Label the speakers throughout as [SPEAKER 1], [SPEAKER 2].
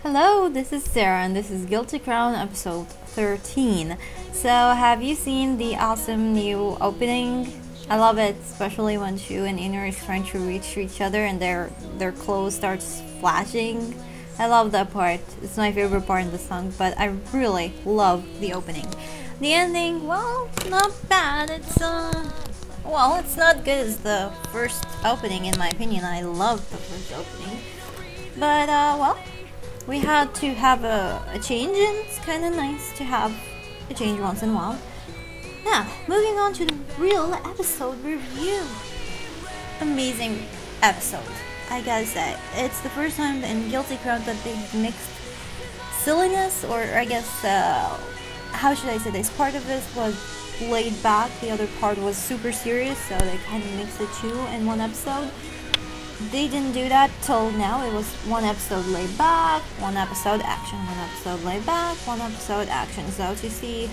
[SPEAKER 1] Hello, this is Sarah and this is Guilty Crown episode 13. So, have you seen the awesome new opening? I love it, especially when Shu and Inner is trying to reach each other and their clothes starts flashing. I love that part. It's my favorite part in the song, but I really love the opening. The ending, well, not bad. It's not good as the first opening in my opinion. I love the first opening. But we had to have a change, and it's kind of nice to have a change once in a while. Now, moving on to the real episode review. Amazing episode, I gotta say. It's the first time in Guilty Crown that they mixed silliness, or I guess, how should I say this? Part of this was laid back, the other part was super serious, so they kind of mixed the two in one episode. They didn't do that till now. It was one episode laid back, one episode action, one episode laid back, one episode action. So to see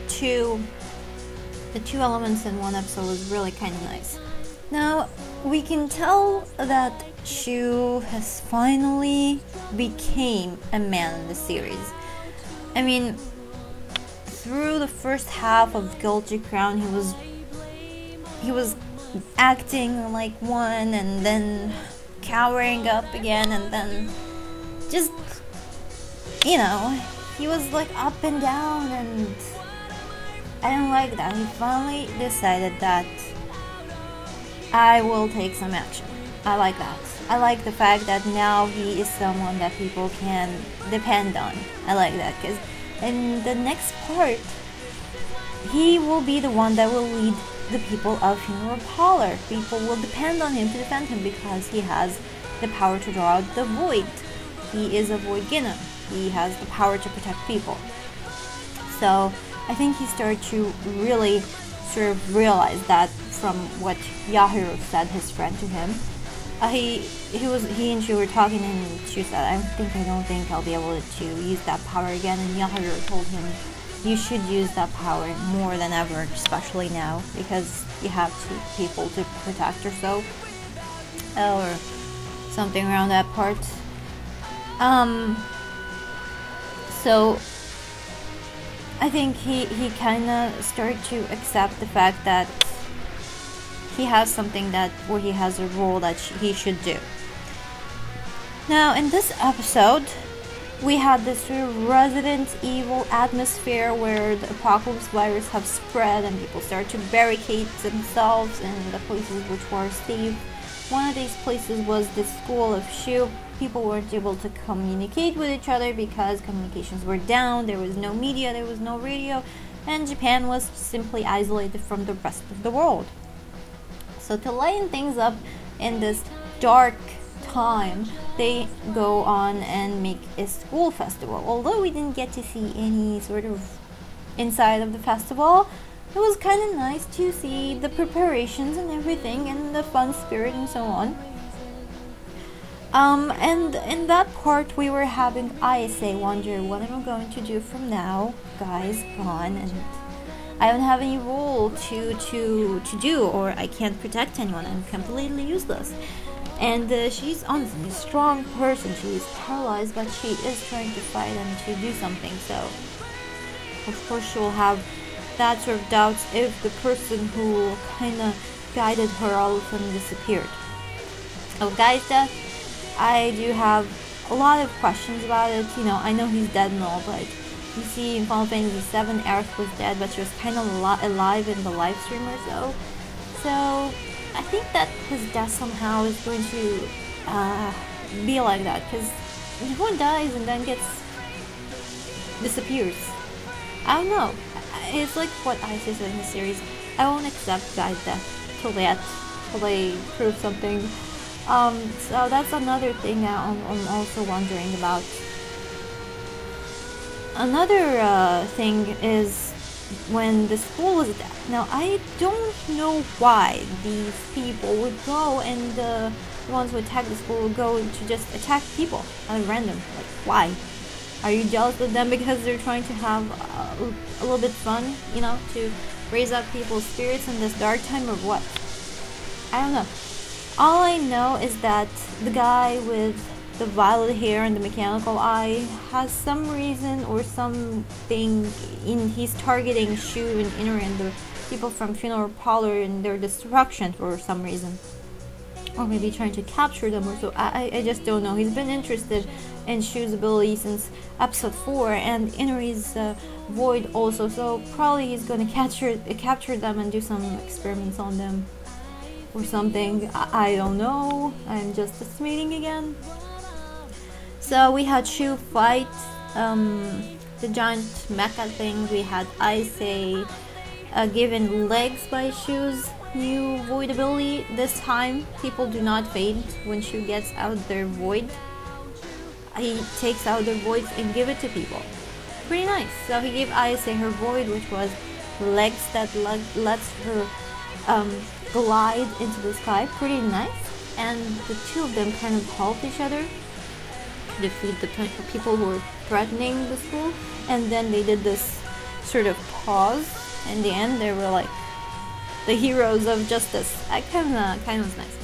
[SPEAKER 1] the two elements in one episode was really kind of nice. Now we can tell that Shu has finally became a man in the series. I mean, through the first half of Guilty Crown, he was acting like one, and then cowering up again, and then just, he was like up and down, and I don't like that. He finally decided that I will take some action. I like that. I like the fact that now he is someone that people can depend on. I like that, because in the next part, he will be the one that will lead the people of Funeral Parlor. People will depend on him to defend him because he has the power to draw out the void. He is a void Ginna. He has the power to protect people. So I think he started to really sort of realize that from what Yahiro said, his friend, to him. He and Shu were talking, and Shu said, I don't think I'll be able to use that power again, and Yahiro told him, you should use that power more than ever, especially now, because you have people to protect yourself, or something around that part. So I think he kind of started to accept the fact that he has something where he has a role that he should do. Now, in this episode, we had this sort of Resident Evil atmosphere where the apocalypse virus have spread and people start to barricade themselves in the places which were safe. One of these places was the school of Shu. People weren't able to communicate with each other because communications were down, there was no media, there was no radio, and Japan was simply isolated from the rest of the world. So to lighten things up in this dark time, they go on and make a school festival. Although we didn't get to see any sort of inside of the festival, it was kind of nice to see the preparations and everything, and the fun spirit and so on. And in that part we were having ISA wonder, what am I going to do from now? Guy's gone, and I don't have any role to do, or I can't protect anyone. I'm completely useless. And she's honestly a strong person. She is paralyzed, but she is trying to fight and to do something. So, of course, she will have that sort of doubts if the person who kind of guided her all of a sudden disappeared. Oh, Guy's death, I do have a lot of questions about it. I know he's dead and all, but you see in Final Fantasy VII, Aerith was dead, but she was kind of alive in the live stream or so. So I think that his death somehow is going to be like that, because everyone dies and then disappears. I don't know. It's like what I said in the series. I won't accept Guy's death till they prove something. So that's another thing I'm also wondering about. Another thing is when the school was attacked. Now, I don't know why these people would go, and the ones who attack the school would go to just attack people at random. Like, why? Are you jealous of them because they're trying to have a little bit fun, to raise up people's spirits in this dark time, or what? I don't know. All I know is that the guy with the violet hair and the mechanical eye has some reason or something in he's targeting Shu and Inori and the people from Funeral Parlor and their destruction for some reason, or maybe trying to capture them or so. I just don't know. He's been interested in Shu's ability since episode 4 and Inori's void also, so probably he's gonna capture them and do some experiments on them or something. I don't know, I'm just estimating again. So we had Shu fight the giant mecha thing. We had Aisei given legs by Shu's new void ability. This time people do not faint when Shu gets out their void. He takes out their voids and give it to people. Pretty nice. So he gave Aisei her void, which was legs that lets her glide into the sky. Pretty nice. And the two of them kind of help each other defeat the people who were threatening the school. And then they did this sort of pause. In the end, they were like the heroes of justice. I kind of was nice.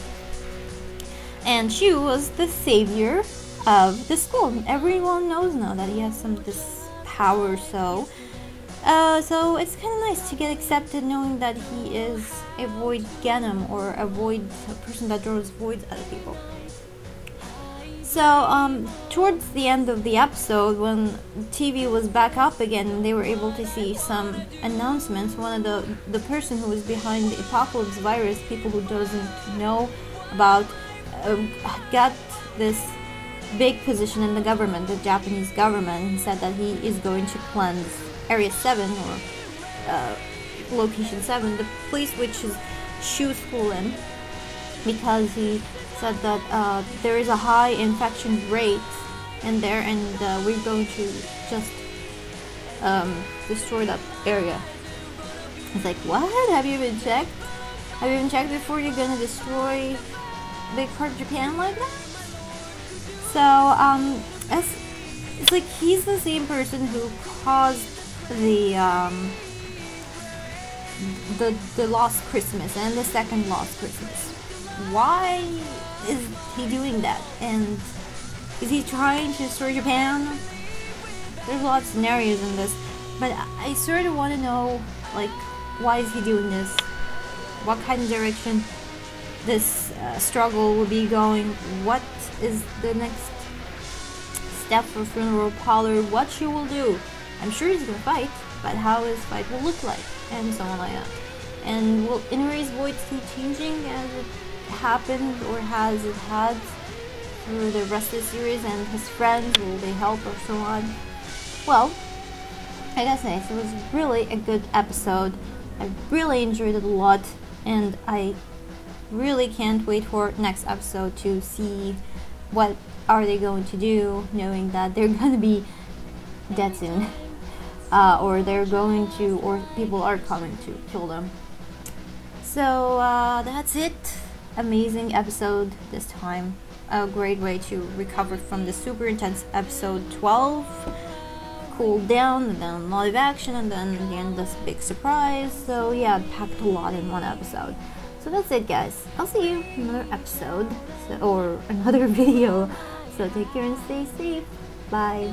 [SPEAKER 1] And Shu was the savior of the school. Everyone knows now that he has this power. So it's kind of nice to get accepted, knowing that he is a void Ganem, or a person that draws voids out of people. So towards the end of the episode, when TV was back up again, they were able to see some announcements. One of the person who was behind the apocalypse virus, people who doesn't know about, got this big position in the government, the Japanese government. He said that he is going to cleanse Area 7 or Location 7, the place which is Shu school in, because he said that there is a high infection rate in there, and we're going to just destroy that area. It's like, what? Have you even checked? Have you even checked before you're gonna destroy big part of Japan like that? So it's like he's the same person who caused the Lost Christmas and the second Lost Christmas. Why is he doing that? And is he trying to destroy Japan? There's a lot of scenarios in this, but I sort of want to know, like, why is he doing this? What kind of direction this struggle will be going? What is the next step for Funeral Parlor? What she will do? I'm sure he's gonna fight, but how his fight will look like, and so on like that. And will Inori's void keep changing as it happened, or has it had through the rest of the series? And his friends, will they help, or so on? Well, I gotta say, it was really a good episode. I really enjoyed it a lot, and I really can't wait for next episode to see what are they going to do, knowing that they're gonna be dead soon, or they're going to, or people are coming to kill them. So that's it. Amazing episode this time. A great way to recover from the super intense episode 12. Cool down, and then live action, and then at the end this big surprise. So yeah, packed a lot in one episode. So that's it, guys. I'll see you in another episode, or another video. So take care and stay safe. Bye.